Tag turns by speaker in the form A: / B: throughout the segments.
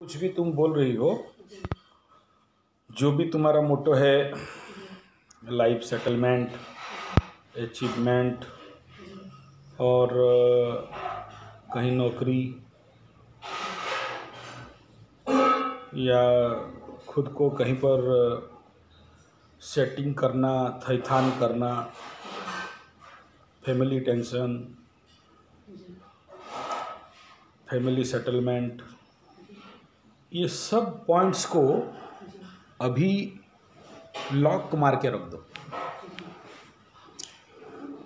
A: कुछ भी तुम बोल रही हो, जो भी तुम्हारा मोटो है, लाइफ सेटलमेंट, अचीवमेंट और कहीं नौकरी या खुद को कहीं पर सेटिंग करना, थैथान करना, फैमिली टेंशन, फैमिली सेटलमेंट, ये सब पॉइंट्स को अभी लॉक मार के रख दो।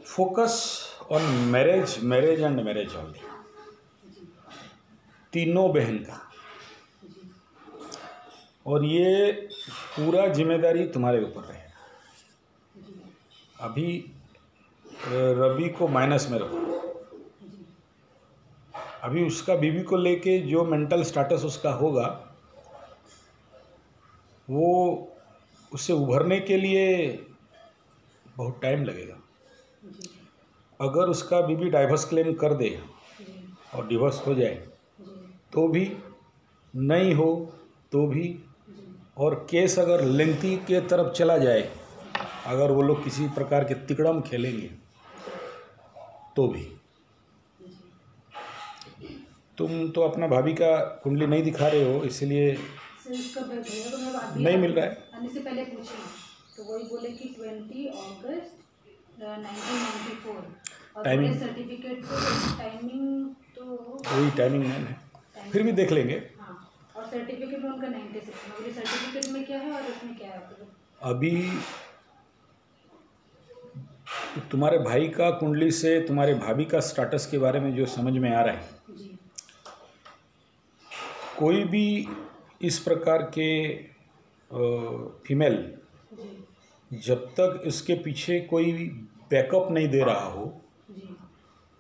A: Focus on marriage and marriage only, तीनों बहन का। और ये पूरा जिम्मेदारी तुम्हारे ऊपर रहेगा। अभी रवि को माइनस में रखो। अभी उसका बीवी को लेके जो मेंटल स्टेटस उसका होगा, वो उससे उभरने के लिए बहुत टाइम लगेगा। अगर उसका बीवी डाइवर्स क्लेम कर दे और डिवोर्स हो जाए तो भी, नहीं हो तो भी, और केस अगर लेंथी के तरफ चला जाए, अगर वो लोग किसी प्रकार के तिकड़म खेलेंगे तो भी। तुम तो अपना भाभी का कुंडली नहीं दिखा रहे हो, इसलिए नहीं मिल रहा है।
B: आने से पहले पूछे तो वही बोले कि 20 अगस्त 1994 और
A: टाइमिंग
B: सर्टिफिकेट तो टाइमिंग तो
A: वही टाइमिंग मैन है, फिर भी देख लेंगे।
B: हाँ, और सर्टिफिकेट में उनका 96 मेरे सर्टिफिकेट में क्या है और उसमें क्या है?
A: अभी तुम्हारे भाई का कुंडली से तुम्हारे भाभी का स्टेटस के बारे में जो समझ में आ रहा है, कोई भी इस प्रकार के फीमेल जब तक इसके पीछे कोई बैकअप नहीं दे रहा हो,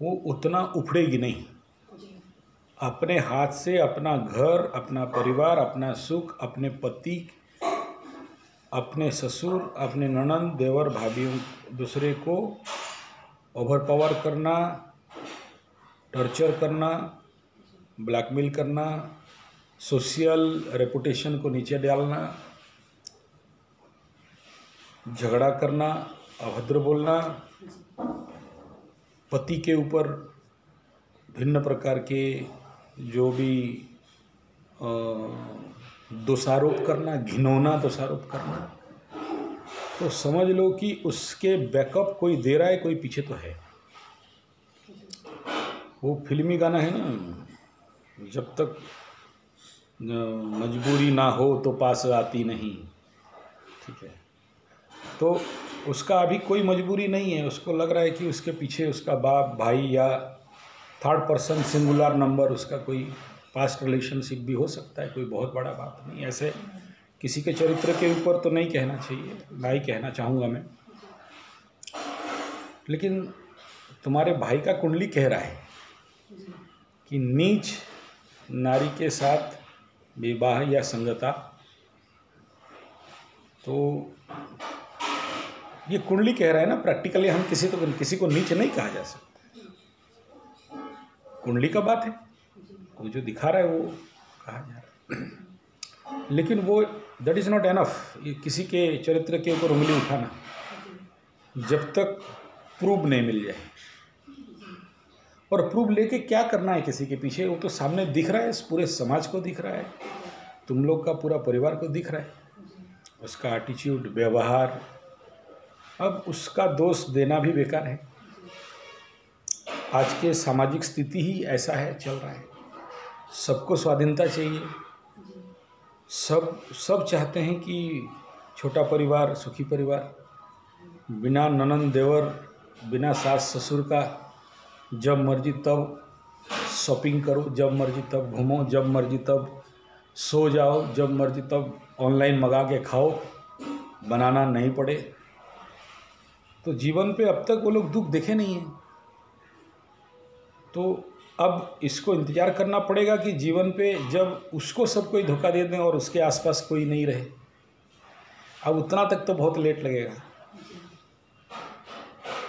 A: वो उतना उखड़ेगी नहीं। अपने हाथ से अपना घर, अपना परिवार, अपना सुख, अपने पति, अपने ससुर, अपने ननंद, देवर, भाभीयों, दूसरे को ओवरपावर करना, टॉर्चर करना, ब्लैकमेल करना, सोशल रेपुटेशन को नीचे डालना, झगड़ा करना, अभद्र बोलना, पति के ऊपर भिन्न प्रकार के जो भी दोषारोप करना, घिनौना दोषारोप करना, तो समझ लो कि उसके बैकअप कोई दे रहा है, कोई पीछे तो है। वो फिल्मी गाना है ना, जब तक मजबूरी ना हो तो पास आती नहीं। ठीक है, तो उसका अभी कोई मजबूरी नहीं है। उसको लग रहा है कि उसके पीछे उसका बाप, भाई या थर्ड पर्सन सिंगुलर नंबर उसका कोई पास्ट रिलेशनशिप भी हो सकता है। कोई बहुत बड़ा बात नहीं। ऐसे किसी के चरित्र के ऊपर तो नहीं कहना चाहिए, ना ही कहना चाहूँगा मैं। लेकिन तुम्हारे भाई का कुंडली कह रहा है कि नीच नारी के साथ विवाह या संगता, तो ये कुंडली कह रहा है ना। प्रैक्टिकली हम किसी को नीच नहीं कहा जा सकता। कुंडली का बात है, वो जो दिखा रहा है वो कहा जा रहा है। लेकिन वो दैट इज़ नॉट एनफ। ये किसी के चरित्र के ऊपर उंगली उठाना जब तक प्रूफ नहीं मिल जाए। और प्रूफ लेके क्या करना है किसी के पीछे? वो तो सामने दिख रहा है, पूरे समाज को दिख रहा है, तुम लोग का पूरा परिवार को दिख रहा है, उसका एटीट्यूड, व्यवहार। अब उसका दोष देना भी बेकार है। आज के सामाजिक स्थिति ही ऐसा है, चल रहा है। सबको स्वाधीनता चाहिए। सब चाहते हैं कि छोटा परिवार, सुखी परिवार, बिना ननंद देवर, बिना सास ससुर का, जब मर्जी तब शॉपिंग करो, जब मर्जी तब घूमो, जब मर्जी तब सो जाओ, जब मर्जी तब ऑनलाइन मंगा के खाओ, बनाना नहीं पड़े। तो जीवन पे अब तक वो लोग दुख देखे नहीं हैं। तो अब इसको इंतज़ार करना पड़ेगा कि जीवन पे जब उसको सब कोई धोखा दे दें और उसके आसपास कोई नहीं रहे। अब उतना तक तो बहुत लेट लगेगा।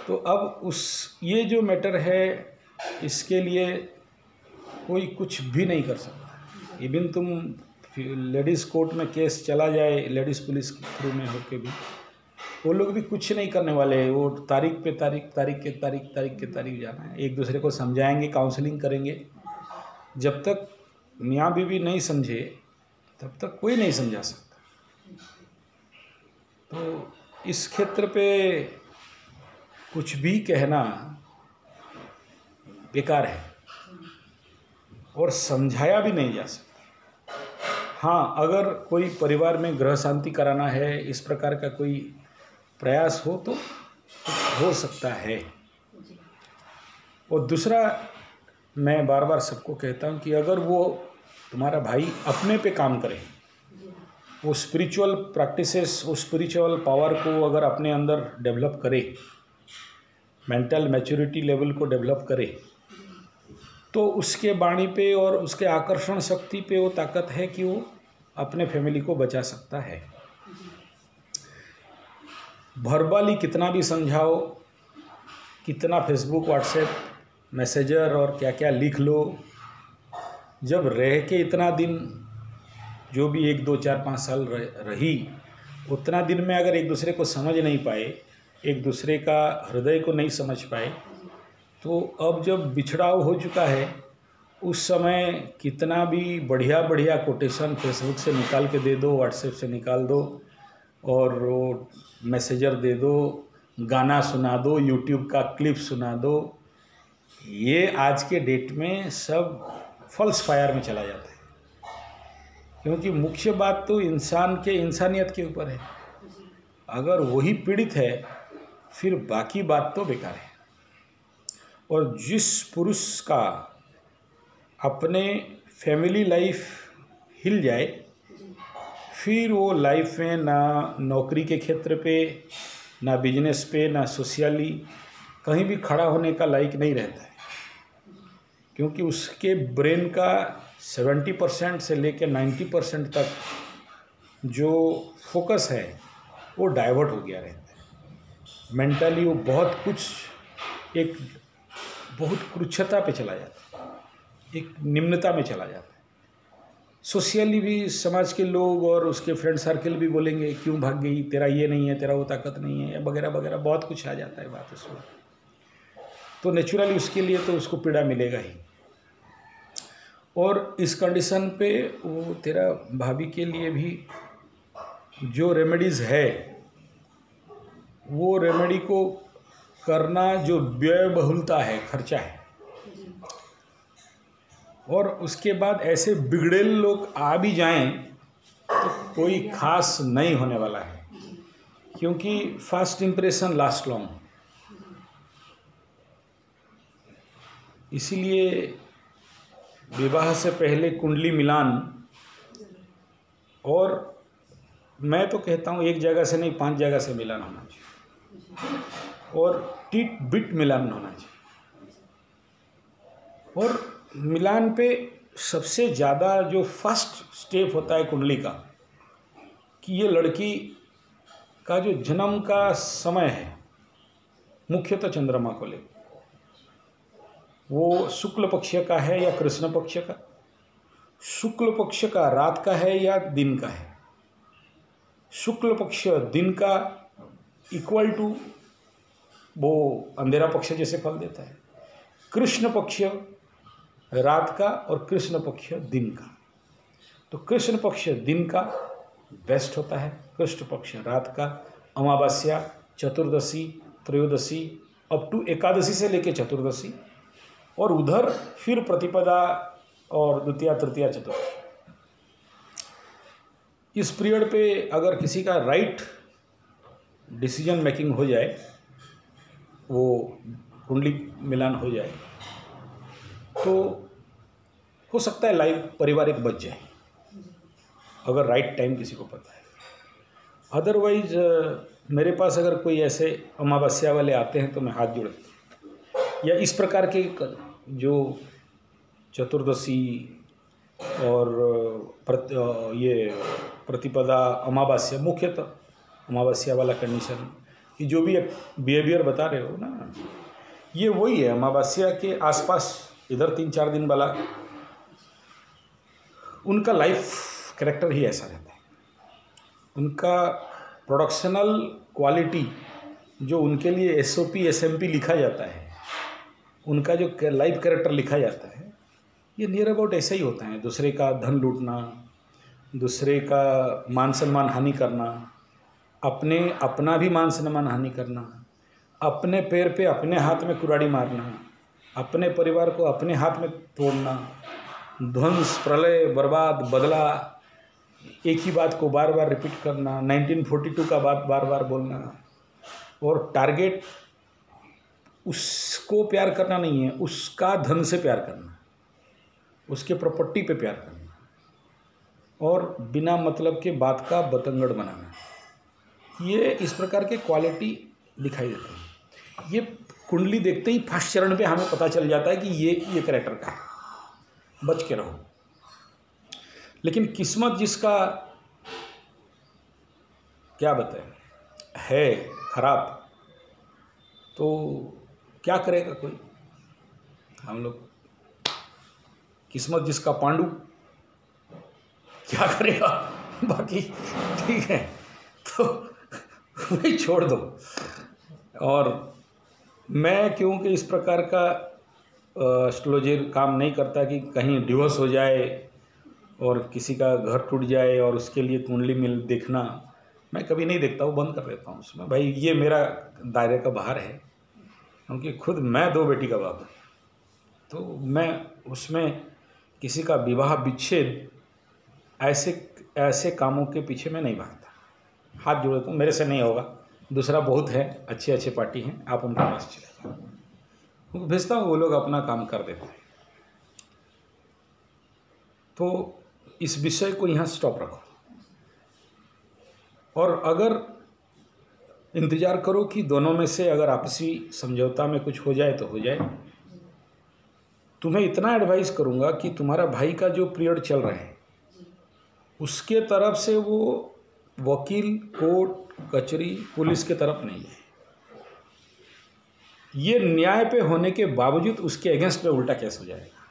A: तो अब ये जो मैटर है, इसके लिए कोई कुछ भी नहीं कर सकता। इवन तुम लेडीज़ कोर्ट में केस चला जाए लेडीज़ पुलिस के थ्रू में होके भी, वो लोग भी कुछ नहीं करने वाले। वो तारीख पे तारीख, तारीख के तारीख जाना है। एक दूसरे को समझाएंगे, काउंसलिंग करेंगे। जब तक मियाँ बीवी नहीं समझे तब तक कोई नहीं समझा सकता। तो इस क्षेत्र पे कुछ भी कहना बेकार है और समझाया भी नहीं जा सकता। हाँ, अगर कोई परिवार में गृह शांति कराना है, इस प्रकार का कोई प्रयास हो तो हो सकता है। और दूसरा, मैं बार बार सबको कहता हूँ कि अगर वो तुम्हारा भाई अपने पे काम करे, वो स्पिरिचुअल प्रैक्टिसेस, वो स्पिरिचुअल पावर को अगर अपने अंदर डेवलप करे, मेंटल मैच्योरिटी लेवल को डेवलप करे, तो उसके वाणी पे और उसके आकर्षण शक्ति पे वो ताकत है कि वो अपने फैमिली को बचा सकता है। वर्बली कितना भी समझाओ, कितना फेसबुक, व्हाट्सएप, मैसेजर और क्या क्या लिख लो, जब रह के इतना दिन, जो भी 1, 2, 4, 5 साल रही, उतना दिन में अगर एक दूसरे को समझ नहीं पाए, एक दूसरे का हृदय को नहीं समझ पाए, तो अब जब बिछड़ाव हो चुका है, उस समय कितना भी बढ़िया बढ़िया कोटेशन फेसबुक से निकाल के दे दो, व्हाट्सएप से निकाल दो और वो मैसेजर दे दो, गाना सुना दो, यूट्यूब का क्लिप सुना दो, ये आज के डेट में सब फॉल्स फायर में चला जाता है। क्योंकि मुख्य बात तो इंसान के इंसानियत के ऊपर है। अगर वही पीड़ित है, फिर बाकी बात तो बेकार है। और जिस पुरुष का अपने फैमिली लाइफ हिल जाए, फिर वो लाइफ में ना नौकरी के क्षेत्र पे, ना बिजनेस पे, ना सोशली कहीं भी खड़ा होने का लायक नहीं रहता है। क्योंकि उसके ब्रेन का 70% से लेकर 90% तक जो फोकस है वो डाइवर्ट हो गया रहता है। मेंटली वो बहुत क्रूरता पे चला जाता है, एक निम्नता में चला जाता है। सोशली भी समाज के लोग और उसके फ्रेंड सर्कल भी बोलेंगे, क्यों भाग गई, तेरा ये नहीं है, तेरा वो ताकत नहीं है, वगैरह वगैरह, बहुत कुछ आ जाता है बात उसमें। तो नेचुरली उसके लिए तो उसको पीड़ा मिलेगा ही। और इस कंडीशन पे वो तेरा भाभी के लिए भी जो रेमेडीज़ है, वो रेमेडी को करना जो व्ययबहुलता है, खर्चा है। और उसके बाद ऐसे बिगड़ेल लोग आ भी जाएं तो कोई खास नहीं होने वाला है, क्योंकि फर्स्ट इंप्रेशन लास्ट लॉन्ग। इसीलिए विवाह से पहले कुंडली मिलान, और मैं तो कहता हूँ 1 जगह से नहीं 5 जगह से मिलान होना चाहिए, और टिट बिट मिलान होना चाहिए। और मिलान पे सबसे ज़्यादा जो फर्स्ट स्टेप होता है कुंडली का, कि ये लड़की का जो जन्म का समय है, मुख्यतः चंद्रमा को लेकर, वो शुक्ल पक्ष का है या कृष्ण पक्ष का, शुक्ल पक्ष का रात का है या दिन का है। शुक्ल पक्ष दिन का इक्वल टू वो अंधेरा पक्ष जैसे फल देता है। कृष्ण पक्ष रात का और कृष्ण पक्ष दिन का। तो कृष्ण पक्ष दिन का बेस्ट होता है, कृष्ण पक्ष रात का अमावस्या, चतुर्दशी, त्रयोदशी अप टू एकादशी से लेकर चतुर्दशी, और उधर फिर प्रतिपदा और द्वितीया, तृतीया, चतुर्थी। इस पीरियड पे अगर किसी का राइट डिसीजन मेकिंग हो जाए, वो कुंडली मिलान हो जाए, तो हो सकता है लाइफ पारिवारिक बच जाए, अगर राइट टाइम किसी को पता है। अदरवाइज मेरे पास अगर कोई ऐसे अमावस्या वाले आते हैं तो मैं हाथ जोड़ता हूँ, या इस प्रकार के जो चतुर्दशी और ये प्रतिपदा, अमावस्या, मुख्यतः अमावस्या वाला कंडीशन, कि जो भी बिहेवियर बता रहे हो ना, ये वही है अमावस्या के आसपास, इधर 3-4 दिन वाला उनका लाइफ कैरेक्टर ही ऐसा रहता है। उनका प्रोडक्शनल क्वालिटी जो उनके लिए SOP SMP लिखा जाता है, उनका जो लाइफ कैरेक्टर लिखा जाता है, ये नियर अबाउट ऐसा ही होता है। दूसरे का धन लूटना, दूसरे का मान सम्मान हानि करना, अपना भी मान सम्मान हानि करना, अपने पैर पे अपने हाथ में कुल्हाड़ी मारना, अपने परिवार को अपने हाथ में तोड़ना, ध्वंस, प्रलय, बर्बाद, बदला, एक ही बात को बार बार रिपीट करना, 1942 का बात बार बार बोलना, और टारगेट उसको प्यार करना नहीं है, उसका धन से प्यार करना, उसके प्रॉपर्टी पे प्यार करना, और बिना मतलब के बात का बतंगड़ बनाना। ये इस प्रकार के क्वालिटी दिखाई देते हैं। ये कुंडली देखते ही फर्स्ट चरण पे हमें पता चल जाता है कि ये कैरेक्टर का है, बच के रहो। लेकिन किस्मत जिसका क्या बताए है खराब, तो क्या करेगा कोई। हम लोग किस्मत जिसका पांडु, क्या करेगा। बाकी ठीक है, तो वही छोड़ दो। और मैं क्योंकि इस प्रकार का एस्ट्रोलॉजी काम नहीं करता कि कहीं डिवोर्स हो जाए और किसी का घर टूट जाए और उसके लिए कुंडली मिल देखना, मैं कभी नहीं देखता हूँ, बंद कर देता हूँ उसमें। भाई ये मेरा दायरे का बाहर है, क्योंकि खुद मैं 2 बेटी का बाप हूँ, तो मैं उसमें किसी का विवाह विच्छेद ऐसे कामों के पीछे मैं नहीं भागता। हाथ जोड़े तो मेरे से नहीं होगा, दूसरा बहुत है, अच्छे अच्छे पार्टी हैं, आप उनके पास चले जाओ, उनको भेजता हूँ, वो लोग अपना काम कर देते हैं। तो इस विषय को यहाँ स्टॉप रखो, और अगर इंतज़ार करो कि दोनों में से अगर आपसी समझौता में कुछ हो जाए तो हो जाए। तुम्हें इतना एडवाइस करूँगा कि तुम्हारा भाई का जो पीरियड चल रहा है, उसके तरफ से वो वकील, कोर्ट कचहरी, पुलिस के तरफ नहीं है। ये न्याय पे होने के बावजूद उसके अगेंस्ट में उल्टा केस हो जाएगा,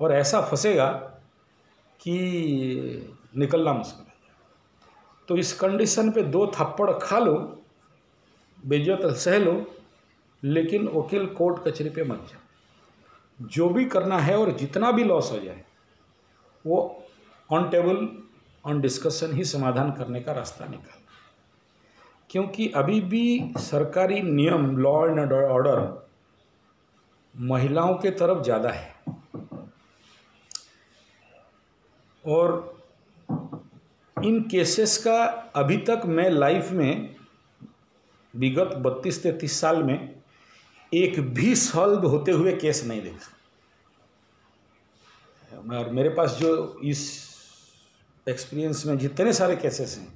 A: और ऐसा फंसेगा कि निकलना मुश्किल है। तो इस कंडीशन पे 2 थप्पड़ खा लो, बेइज्जत सह लो, लेकिन वकील, कोर्ट कचहरी पे मत जाओ। जो भी करना है और जितना भी लॉस हो जाए, वो ऑन टेबल, ऑन डिस्कशन ही समाधान करने का रास्ता निकाल। क्योंकि अभी भी सरकारी नियम, लॉ एंड ऑर्डर महिलाओं के तरफ ज़्यादा है, और इन केसेस का अभी तक मैं लाइफ में विगत 32-33 साल में एक भी सॉल्व होते हुए केस नहीं देखा। और मेरे पास जो इस एक्सपीरियंस में जितने सारे केसेस हैं,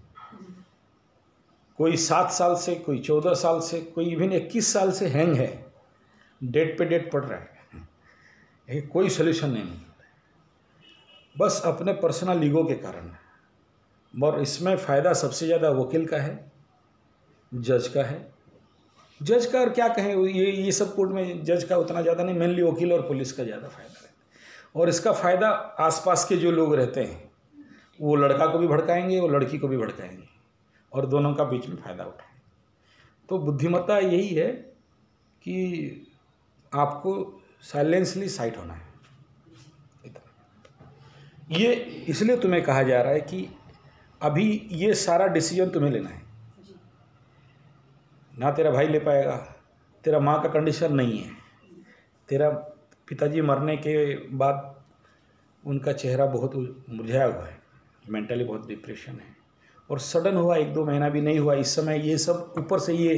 A: कोई 7 साल से, कोई 14 साल से, कोई इवन 21 साल से हैंग है, डेट पे डेट पड़ रहा है, कोई सोल्यूशन नहीं मिल रहा है, बस अपने पर्सनल ईगो के कारण। और इसमें फ़ायदा सबसे ज़्यादा वकील का है, जज का है। जज का और क्या कहें, ये सब कोर्ट में जज का उतना ज़्यादा नहीं, मेनली वकील और पुलिस का ज़्यादा फ़ायदा है। और इसका फ़ायदा आसपास के जो लोग रहते हैं, वो लड़का को भी भड़काएंगे, वो लड़की को भी भड़काएंगे, और दोनों का बीच में फ़ायदा उठाएंगे। तो बुद्धिमत्ता यही है कि आपको साइलेंसली साइट होना है। ये इसलिए तुम्हें कहा जा रहा है कि अभी ये सारा डिसीजन तुम्हें लेना है। ना तेरा भाई ले पाएगा, तेरा माँ का कंडीशन नहीं है, तेरा पिताजी मरने के बाद उनका चेहरा बहुत मुरझाया हुआ है, मेंटली बहुत डिप्रेशन है, और सडन हुआ, 1-2 महीना भी नहीं हुआ इस समय, ये सब ऊपर से ये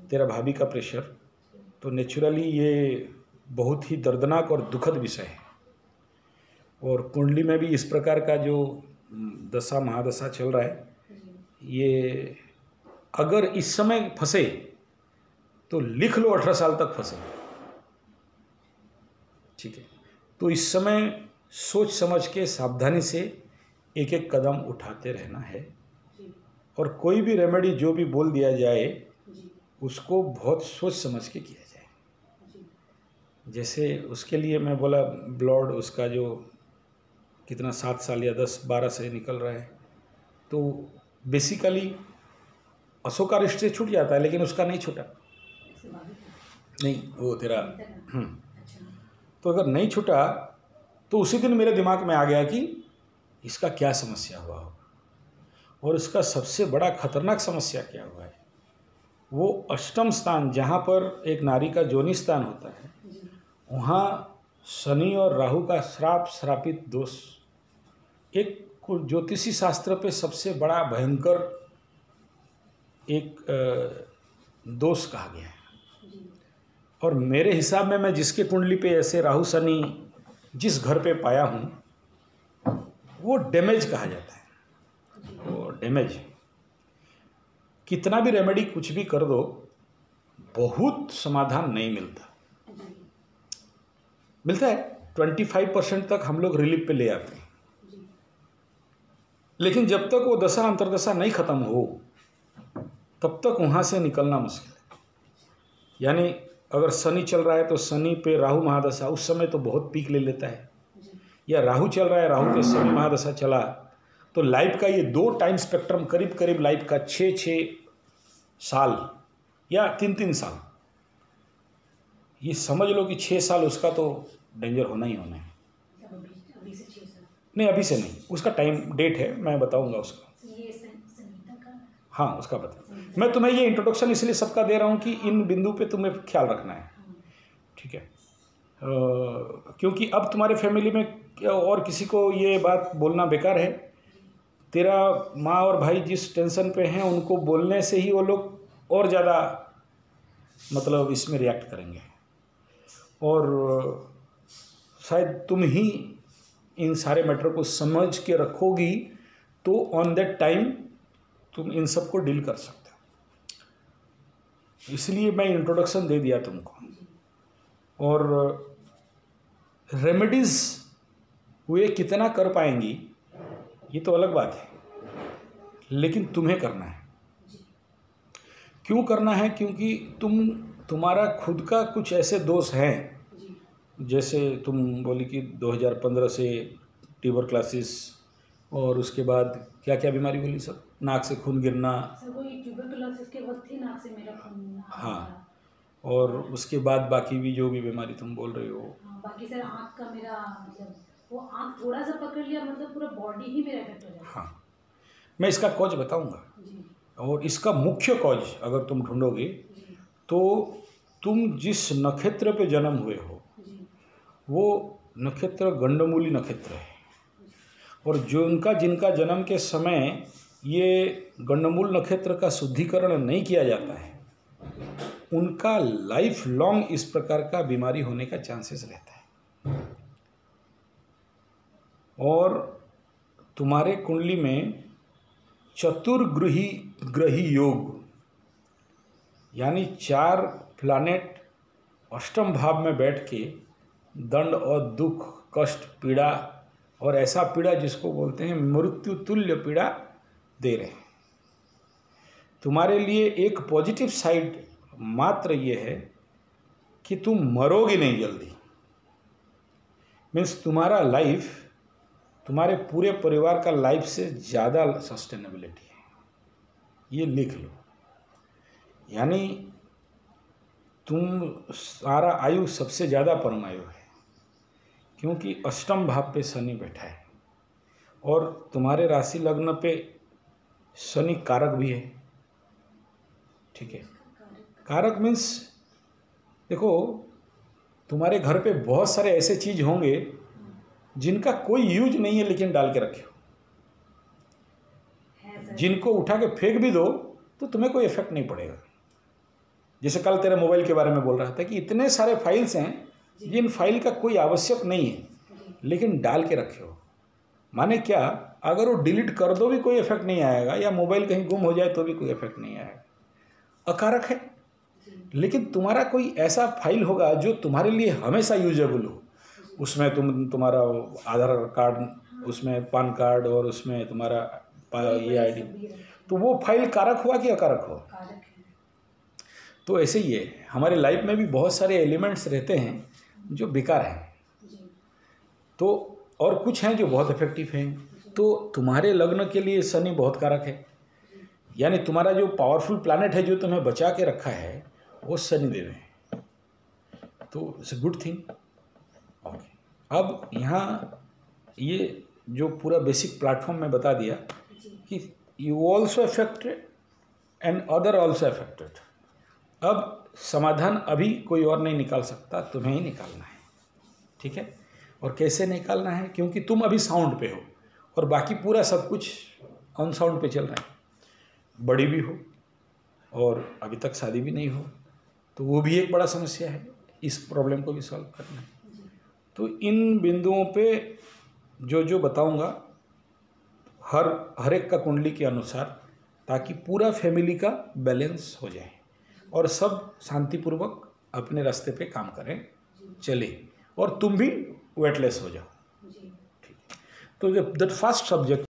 A: तेरा भाभी का प्रेशर, तो नेचुरली ये बहुत ही दर्दनाक और दुखद विषय है। और कुंडली में भी इस प्रकार का जो दशा महादशा चल रहा है, ये अगर इस समय फंसे तो लिख लो 18 साल तक फंसे, ठीक है। तो इस समय सोच समझ के सावधानी से एक एक कदम उठाते रहना है, और कोई भी रेमेडी जो भी बोल दिया जाए उसको बहुत सोच समझ के किया जाए। जैसे उसके लिए मैं बोला ब्लड, उसका जो कितना 7 साल या 10-12 से निकल रहा है, तो बेसिकली अशोक का रिश्ते छूट जाता है, लेकिन उसका नहीं छूटा। नहीं, वो तेरा तो अगर नहीं छूटा तो उसी दिन मेरे दिमाग में आ गया कि इसका क्या समस्या हुआ होगा, और इसका सबसे बड़ा खतरनाक समस्या क्या हुआ है। वो अष्टम स्थान जहाँ पर एक नारी का जोनि स्थान होता है, वहाँ शनि और राहु का श्रापित दोष एक ज्योतिषी शास्त्र पे सबसे बड़ा भयंकर एक दोष कहा गया है। और मेरे हिसाब में मैं जिसके कुंडली पे ऐसे राहु शनि जिस घर पे पाया हूँ वो डैमेज कहा जाता है। वो डैमेज कितना भी रेमेडी कुछ भी कर दो, बहुत समाधान नहीं मिलता। मिलता है 25% तक हम लोग रिलीफ पे ले आते हैं, लेकिन जब तक वो दशा अंतर्दशा नहीं खत्म हो तब तक वहाँ से निकलना मुश्किल है। यानी अगर शनि चल रहा है तो शनि पे राहु महादशा उस समय तो बहुत पीक ले लेता है, या राहु चल रहा है, राहु पे शनि महादशा चला, तो लाइफ का ये 2 टाइम स्पेक्ट्रम करीब करीब लाइफ का 6-6 साल या 3-3 साल, ये समझ लो कि 6 साल उसका तो डेंजर होना ही होना है।
B: अभी से 6 साल
A: नहीं, अभी से नहीं, उसका टाइम डेट है, मैं बताऊंगा उसका।
B: ये संगीता का,
A: हाँ, उसका बता। मैं तुम्हें ये इंट्रोडक्शन इसलिए सबका दे रहा हूँ कि इन बिंदु पे तुम्हें ख्याल रखना है, ठीक है। क्योंकि अब तुम्हारे फैमिली में और किसी को ये बात बोलना बेकार है। तेरा माँ और भाई जिस टेंशन पे हैं उनको बोलने से ही वो लोग और ज़्यादा मतलब इसमें रिएक्ट करेंगे, और शायद तुम ही इन सारे मैटर को समझ के रखोगी तो ऑन दैट टाइम तुम इन सब को डील कर सकते हो। इसलिए मैं इंट्रोडक्शन दे दिया तुमको। और रेमेडीज़ वे कितना कर पाएंगी ये तो अलग बात है, लेकिन तुम्हें करना है। क्यों करना है? क्योंकि तुम्हारा खुद का कुछ ऐसे दोष हैं, जैसे तुम बोली कि 2015 से ट्यूबरक्लोसिस, और उसके बाद क्या क्या बीमारी बोली सब, नाक से खून गिरना।
B: सर वो ट्यूबरकुलोसिस के वक्त ही नाक से मेरा खून
A: हाँ, और उसके बाद बाकी भी जो भी बीमारी तुम बोल रही हो।
B: बाकी सर आँख का मेरा मतलब वो आँख थोड़ा सा पकड़ लिया मतलब पूरा बॉडी ही मेरा इफेक्ट हो जाता है।
A: हाँ, मैं इसका कॉज बताऊंगा, और इसका मुख्य कॉज अगर तुम ढूंढोगे तो तुम जिस नक्षत्र पे जन्म हुए हो वो नक्षत्र गंडमूली नक्षत्र है, और जो जिनका जन्म के समय ये गंडमूल नक्षत्र का शुद्धिकरण नहीं किया जाता है उनका लाइफ लॉन्ग इस प्रकार का बीमारी होने का चांसेस रहता है। और तुम्हारे कुंडली में चतुर्ग्रही योग, यानी 4 प्लैनेट अष्टम भाव में बैठ के दंड और दुख, कष्ट, पीड़ा, और ऐसा पीड़ा जिसको बोलते हैं मृत्यु तुल्य पीड़ा दे रहे हैं। तुम्हारे लिए एक पॉजिटिव साइड मात्र ये है कि तुम मरोगे नहीं जल्दी। मीन्स तुम्हारा लाइफ तुम्हारे पूरे परिवार का लाइफ से ज़्यादा सस्टेनेबिलिटी है, ये लिख लो। यानी तुम सारा आयु सबसे ज़्यादा परम आयु है, क्योंकि अष्टम भाव पे शनि बैठा है, और तुम्हारे राशि लग्न पे शनि कारक भी है, ठीक है। कारक मीन्स देखो तुम्हारे घर पे बहुत सारे ऐसे चीज़ होंगे जिनका कोई यूज नहीं है, लेकिन डाल के रखे हो, जिनको उठा के फेंक भी दो तो तुम्हें कोई इफेक्ट नहीं पड़ेगा। जैसे कल तेरे मोबाइल के बारे में बोल रहा था कि इतने सारे फाइल्स हैं जिन फाइल का कोई आवश्यक नहीं है, लेकिन डाल के रखे हो। माने क्या, अगर वो डिलीट कर दो भी कोई इफेक्ट नहीं आएगा, या मोबाइल कहीं गुम हो जाए तो भी कोई इफेक्ट नहीं आएगा। अकारक है, लेकिन तुम्हारा कोई ऐसा फाइल होगा जो तुम्हारे लिए हमेशा यूजेबल हो। उसमें तुम्हारा आधार कार्ड, उसमें पान कार्ड, और उसमें तुम्हारा ये आईडी, तो वो फाइल कारक हुआ कि अकारक हो? तो ऐसे ही है, हमारे लाइफ में भी बहुत सारे एलिमेंट्स रहते हैं जो बेकार हैं। तो और कुछ हैं जो बहुत इफेक्टिव हैं। तो तुम्हारे लग्न के लिए शनि बहुत कारक है, यानी तुम्हारा जो पावरफुल प्लैनेट है जो तुम्हें बचा के रखा है वो शनिदेव है, तो it's a good thing. Okay, अब यहाँ ये जो पूरा बेसिक प्लेटफॉर्म में बता दिया कि you also affected and other also affected. अब समाधान अभी कोई और नहीं निकाल सकता, तुम्हें ही निकालना है, ठीक है। और कैसे निकालना है, क्योंकि तुम अभी साउंड पे हो और बाकी पूरा सब कुछ ऑन साउंड पे चल रहा है। बड़ी भी हो और अभी तक शादी भी नहीं हो तो वो भी एक बड़ा समस्या है, इस प्रॉब्लम को भी सॉल्व करना है। तो इन बिंदुओं पे जो जो बताऊंगा हर एक का कुंडली के अनुसार, ताकि पूरा फैमिली का बैलेंस हो जाए और सब शांतिपूर्वक अपने रास्ते पे काम करें, चले, और तुम भी वेटलेस हो जाओ। ठीक, तो जब दैट फर्स्ट सब्जेक्ट